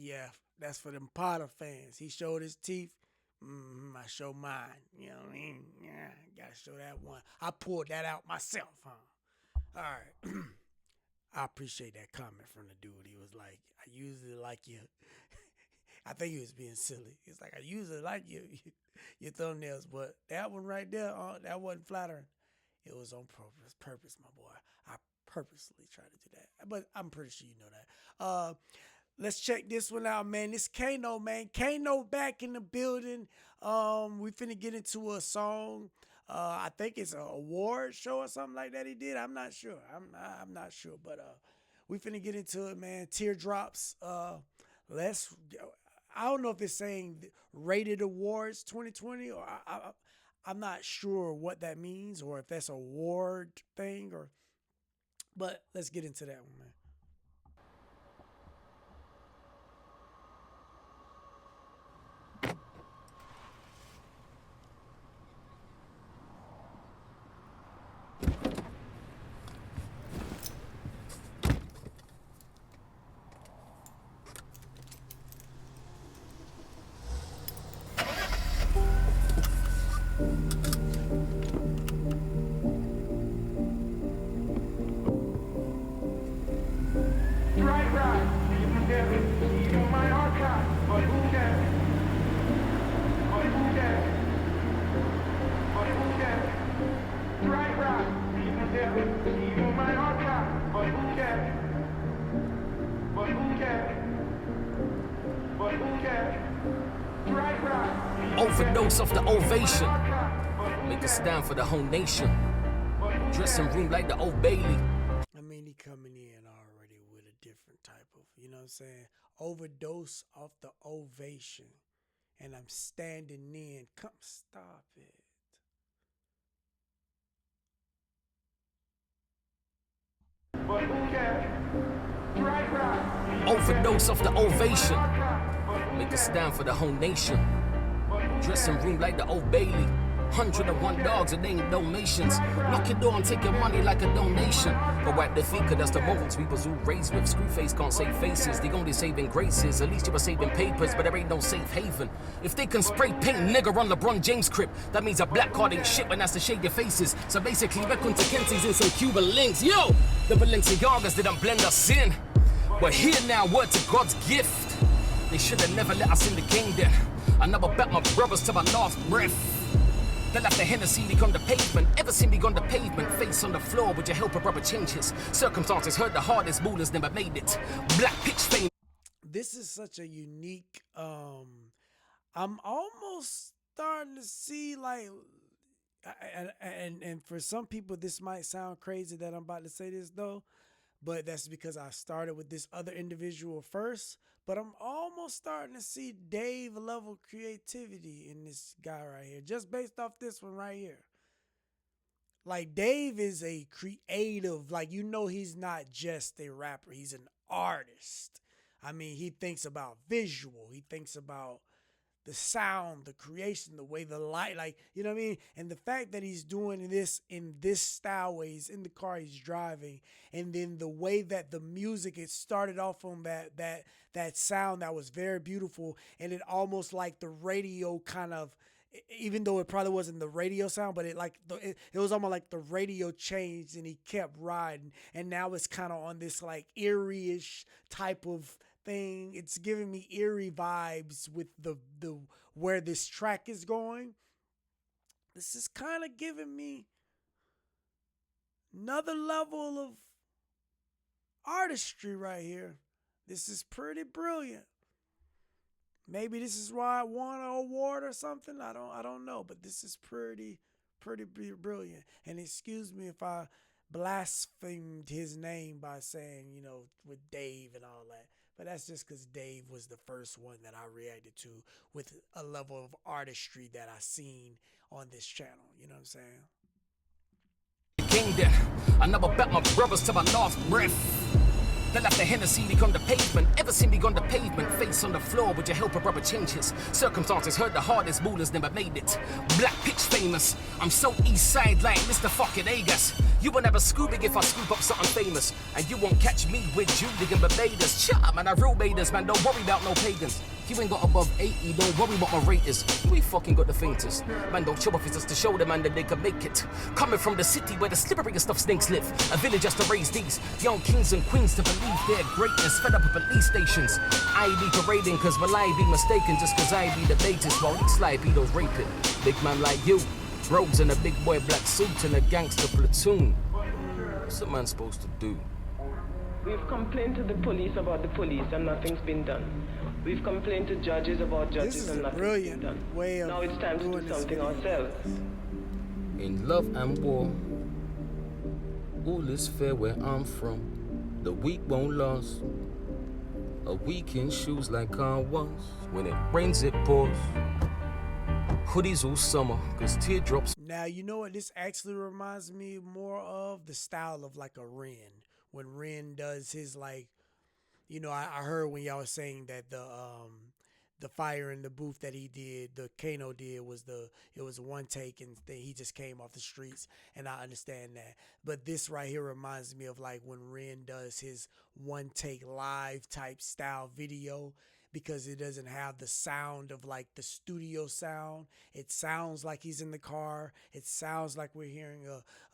Yeah, that's for them Potter fans. He showed his teeth. I show mine. You know what I mean? Yeah, gotta show that one. I pulled that out myself, huh? All right. I appreciate that comment from the dude. He was like, I usually like you. I think he was being silly. He's like, I usually like your thumbnails, but that one right there, that wasn't flattering. It was on purpose, my boy. I purposely tried to do that, but I'm pretty sure you know that. Let's check this one out, man. This Kano, man. Kano back in the building. We finna get into a song. I think it's an award show or something like that he did. I'm not sure. I'm not sure, but we finna get into it, man. Teardrops. Let's. I don't know if it's saying Rated Awards 2020 or I'm not sure what that means or if that's a award thing or. But let's get into that one, man. Overdose of the ovation. Make a stand for the whole nation. Dressing room like the Old Bailey. I mean, he coming in already with a different type of, you know what I'm saying? Overdose of the ovation. And I'm standing in. Come, stop it. Overdose of the ovation. Make a stand for the whole nation. Dressing room like the Old Bailey. 101 dogs and they ain't donations. Knock your door and take your money like a donation. But wipe the feet, cause that's the morals we was all raised with. Screwface can't save faces, the only saving graces. At least you were saving papers, but there ain't no safe haven. If they can spray paint nigger on LeBron James crib, that means a black card ain't shit when that's to shade your faces. So basically, reckon to Kenzie's in some Cuban links. Yo, the Balenciagas didn't blend us in. We're here now, word to God's gift. They should have never let us in the game then. I never bet my brothers to my last breath. They left the Hennessy become the pavement. Ever seen me on the pavement? Face on the floor, would you help a brother change his circumstances? Heard the hardest ballers never made it. Black pitch fame. This is such a unique, I'm almost starting to see like, and for some people this might sound crazy that I'm about to say this though, but that's because I started with this other individual first. But I'm almost starting to see Dave level creativity in this guy right here, just based off this one right here. Like Dave is a creative, like you know he's not just a rapper, he's an artist. I mean, he thinks about visual, he thinks about the sound, the creation, the way the light, like, you know what I mean? And the fact that he's doing this in this style way, he's in the car he's driving, and then the way that the music, it started off on that sound that was very beautiful, and it almost like the radio kind of, even though it probably wasn't the radio sound, but it was almost like the radio changed and he kept riding, and now it's kind of on this like eerie-ish type of thing. It's giving me eerie vibes with the where this track is going. This is kind of giving me another level of artistry right here. This is pretty brilliant. Maybe this is why I won an award or something. I don't know, but this is pretty brilliant. And excuse me if I blasphemed his name by saying, you know, with Dave and all that. But that's just because Dave was the first one that I reacted to with a level of artistry that I seen on this channel. You know what I'm saying? King then. I never bet my brothers to my last breath. They left the Hennessy leak on the pavement. Ever seen me on the pavement? Face on the floor, would you help a brother change his circumstances? Heard the hardest rulers never made it. Black pitch famous. I'm so east side like Mr. fucking Agas. You won't have a Scooby if I scoop up something famous. And you won't catch me with Judy and Barbados. Cha, man, I real baiters, man. Don't worry about no pagans. You ain't got above 80, don't worry what my rate is. You ain't fucking got the faintest. Man, don't show off, it's just to show them, man, that they can make it. Coming from the city where the slipperiest of snakes live. A village just to raise these young kings and queens to believe their greatness. Fed up with police stations. I be parading, cause will I be mistaken just cause I be the latest? While these sly pedos raping. Big man like you. Robes and a big boy black suit and a gangster platoon. What's a man supposed to do? We've complained to the police about the police and nothing's been done. We've complained to judges about judges and nothing's been done. Now it's time to do something ourselves. In love and war, all is fair where I'm from. The weak won't last. A week in shoes like I was. When it rains, it pours. Hoodies all summer, cause teardrops. Now, you know what this actually reminds me more of? The style of like a Ren. When Ren does his like, you know, I heard when y'all was saying that the fire in the booth that he did, the Kano did, it was one take and then he just came off the streets, and I understand that. But this right here reminds me of like when Ren does his one take live type style video, because it doesn't have the sound of like the studio sound. It sounds like he's in the car. It sounds like we're hearing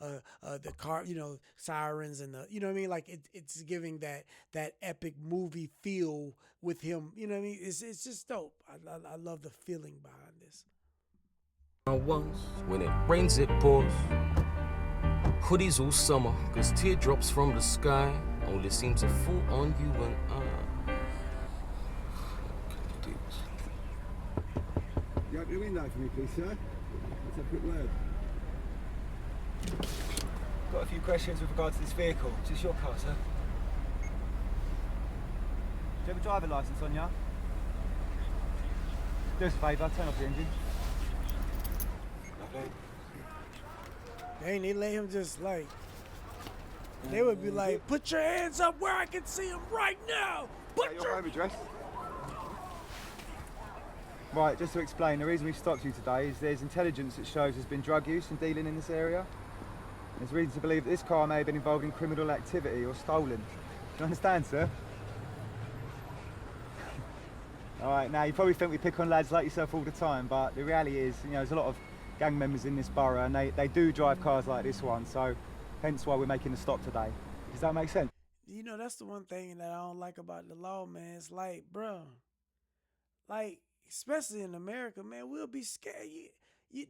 the car, you know, sirens and the, you know what I mean? Like it's giving that epic movie feel with him. You know what I mean? It's just dope. I love the feeling behind this. When it rains, it pours. Hoodies all summer, cause teardrops from the sky only seem to fall on you and I. You open the window for me, please, sir? Let's have a quick word. Got a few questions with regards to this vehicle. Is this your car, sir? Do you have a driver licence on you? Do us a favour, turn off the engine. Lovely. Dang, they let him just like, they would be like, put your hands up where I can see them right now. Put Your home address? Right, just to explain, the reason we've stopped you today is there's intelligence that shows there's been drug use and dealing in this area. There's reason to believe that this car may have been involved in criminal activity or stolen. Do you understand, sir? All right, now you probably think we pick on lads like yourself all the time, but the reality is, you know, there's a lot of gang members in this borough and they do drive cars like this one, so hence why we're making the stop today. Does that make sense? You know, that's the one thing that I don't like about the law, man. It's like, bro, like, especially in America, man, we'll be scared.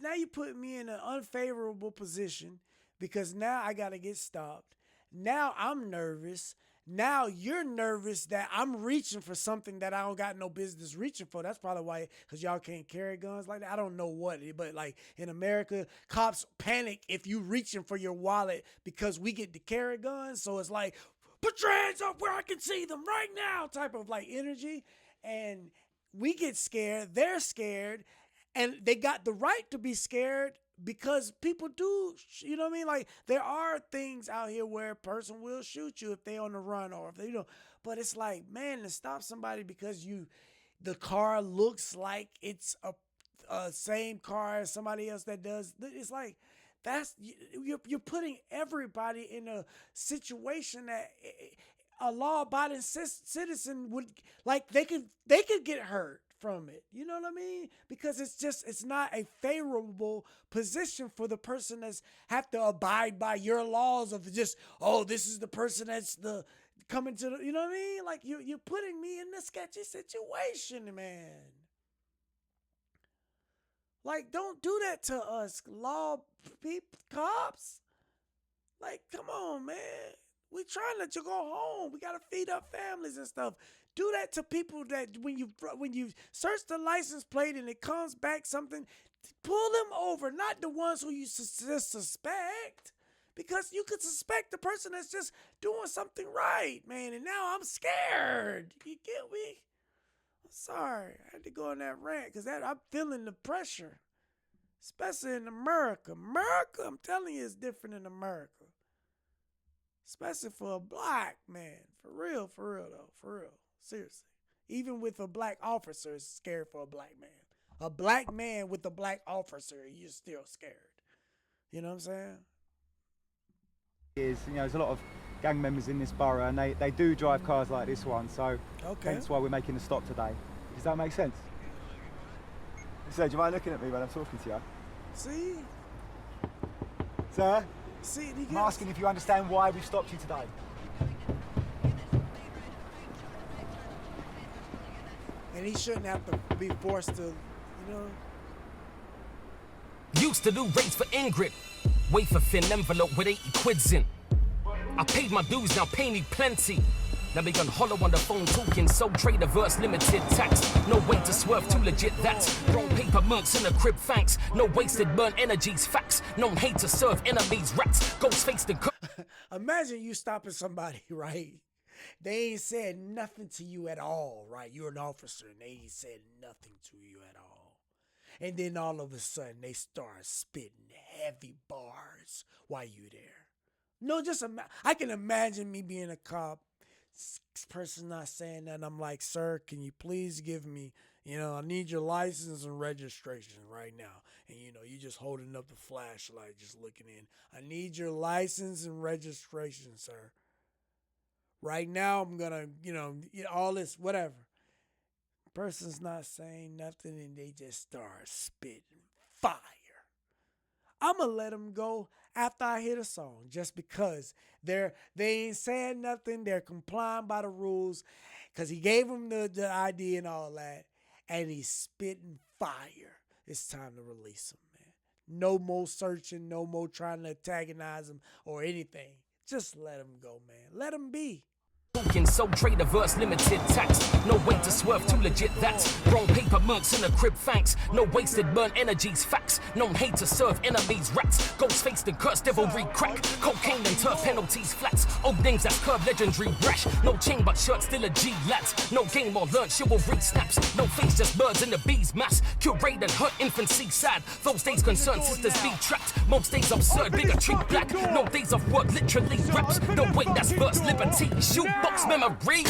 Now you put me in an unfavorable position because now I got to get stopped. Now I'm nervous. Now you're nervous that I'm reaching for something that I don't got no business reaching for. That's probably why, because y'all can't carry guns like that. I don't know what, but like in America, cops panic if you reaching for your wallet because we get to carry guns. So it's like, put your hands up where I can see them right now type of like energy. And we get scared, they're scared, and they got the right to be scared because people do, you know what I mean? Like, there are things out here where a person will shoot you if they on the run or if they, you know, but it's like, man, to stop somebody because the car looks like it's a same car as somebody else that does, it's like, you're putting everybody in a situation that a law-abiding citizen would, like, they could get hurt from it. You know what I mean? Because it's not a favorable position for the person that's have to abide by your laws of just, oh, this is the person that's coming to the, you know what I mean? Like, you're putting me in this sketchy situation, man. Like, don't do that to us, people, cops. Like, come on, man. We trying to let you go home. We got to feed up families and stuff. Do that to people that when you search the license plate and it comes back something, pull them over, not the ones who you suspect. Because you could suspect the person that's just doing something right, man. And now I'm scared. You get me? I'm sorry. I had to go on that rant because I'm feeling the pressure. Especially in America. America, I'm telling you, it's different in America. especially for a black man. For real though, for real. Seriously. Even with a black officer, it's scared for a black man. A black man with a black officer, you're still scared. You know what I'm saying? There's a lot of gang members in this borough, and they do drive cars like this one, so hence why we're making a stop today. Does that make sense? So, do you mind looking at me when I'm talking to you? See? Sir? See, I'm asking if you understand why we've stopped you today. And he shouldn't have to be forced to, Used to do rates for Ingrid. Wait for thin envelope with 80 quids in. I paid my dues, now pay me plenty. Now we gon' hollow on the phone talking, so trade averse limited tax. No way to swerve, too legit that's. Wrong paper mercs in the crib, thanks. No wasted burn energies, facts. No hate to serve enemies, rats. Ghost faced and Imagine you stopping somebody, right? They ain't said nothing to you at all, right? You're an officer and they ain't said nothing to you at all. And then all of a sudden they start spitting heavy bars while you there. No, just I can imagine me being a cop, person not saying that. I'm like, sir, can you please give me, I need your license and registration right now. And you just holding up the flashlight, just looking in. I need your license and registration, sir. Right now, I'm gonna, all this, whatever. Person's not saying nothing and they just start spitting fire. I'm gonna let them go after I hear the song, just because they ain't saying nothing. They're complying by the rules, because he gave them the ID and all that, and he's spitting fire. It's time to release him, man. No more searching, no more trying to antagonize him or anything. Just let him go, man. Let him be. talking, so trade averse limited tax. No way to swerve, too legit that's. Wrong paper mercs in the crib, thanks. No wasted burn energies, facts. No hate to serve enemies, rats. Ghost faced and cursed devilry crack. Cocaine and turf penalties flats. Old names that's curb legendary brash. No chain but shirt, still a G lads. No game or learnt chivalry snaps. No face, just birds in the bees mass. Kill raid and hurt infancy sad. Those days concerned sisters be trapped. Most days absurd, bigotry black. No days of work, literally raps. No way, that's first liberty. Shoot box memory.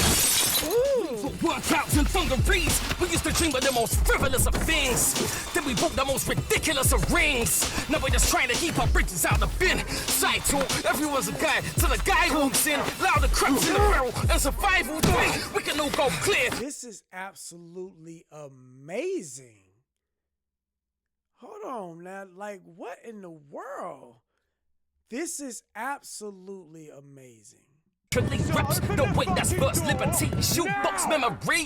Workouts and thunderies. We used to dream of the most frivolous of things. Then we bought the most ridiculous of rings. Now we're just trying to keep our bridges out the bin. Side talk, everyone's a guy. Till the guy walks in, louder craps in the barrel and survival. We can all go clear. This is absolutely amazing. Hold on now, like what in the world? This is absolutely amazing. Raps, no way, that's first liberty. Shoot box memory.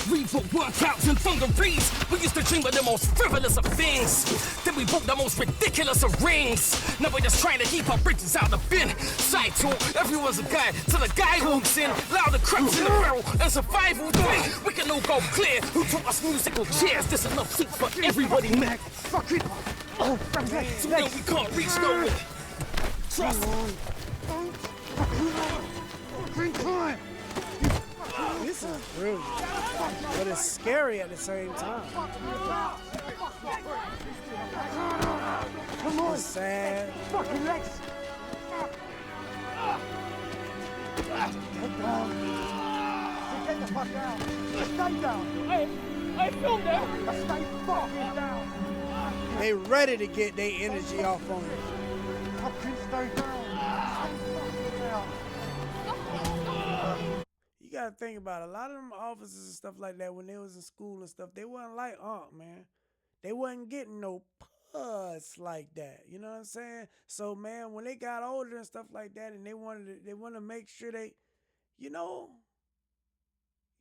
Reboot workouts and thunderies. We used to dream of the most frivolous of things. Then we bought the most ridiculous of rings. Now we're just trying to keep our bridges out the bin. Side talk, everyone's a guy. Till the guy walks in, louder craps in the barrel and survival. We can all go clear. Who taught us musical chairs? There's enough seats for everybody, man. Fuck it. Oh, so no, we can't reach nowhere. Trust. This is brilliant, but it's scary at the same time. Come on, sad. Fucking legs. Get down. Get the fuck down. Stay down. I filmed that. Stay fucking down. They ready to get their energy off on it. Fucking stay down. You gotta think about it. A lot of them officers and stuff like that, when they was in school and stuff, they wasn't like man. They wasn't getting no puss like that. You know what I'm saying? So man, when they got older and stuff like that, and they wanted to make sure they, you know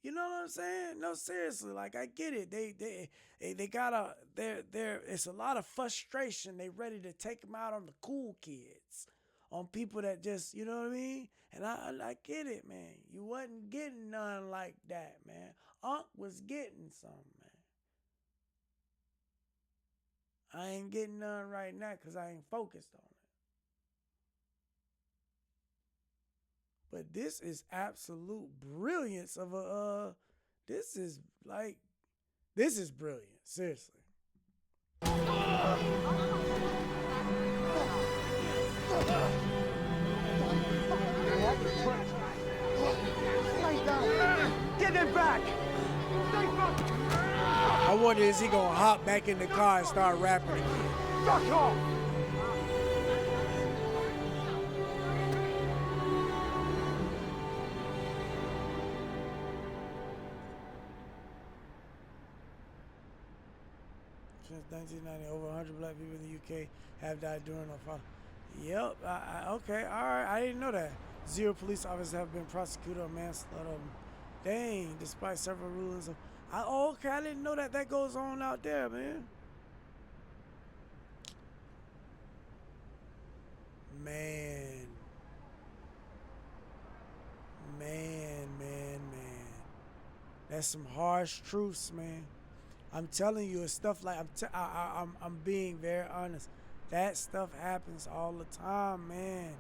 what I'm saying? No, seriously, like I get it. They gotta it's a lot of frustration. They ready to take them out on the cool kids, on people that just, you know what I mean? And I get it, man. You wasn't getting none like that, man. Unc was getting some, man. I ain't getting none right now because I ain't focused on it. But this is absolute brilliance of this is brilliant, seriously. before this, he gonna hop back in the car and start rapping again. Fuck off! Since 1990, over 100 black people in the UK have died during a fire. Yep, okay, all right, I didn't know that. 0 police officers have been prosecuted on manslaughter. Dang, despite several rulings of... okay, I didn't know that goes on out there, man. Man. That's some harsh truths, man. I'm telling you, it's stuff like I'm being very honest. That stuff happens all the time, man.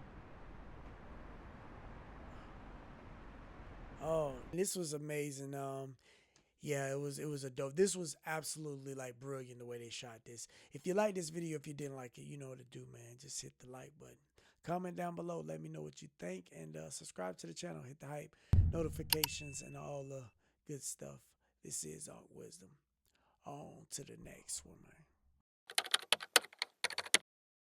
Oh, this was amazing. Yeah, it was a dope. This was absolutely like brilliant the way they shot this. If you like this video, if you didn't like it, you know what to do, man. Just hit the like button. Comment down below. Let me know what you think, and subscribe to the channel. Hit the hype, notifications, and all the good stuff. This is Wisdom. On to the next one, man.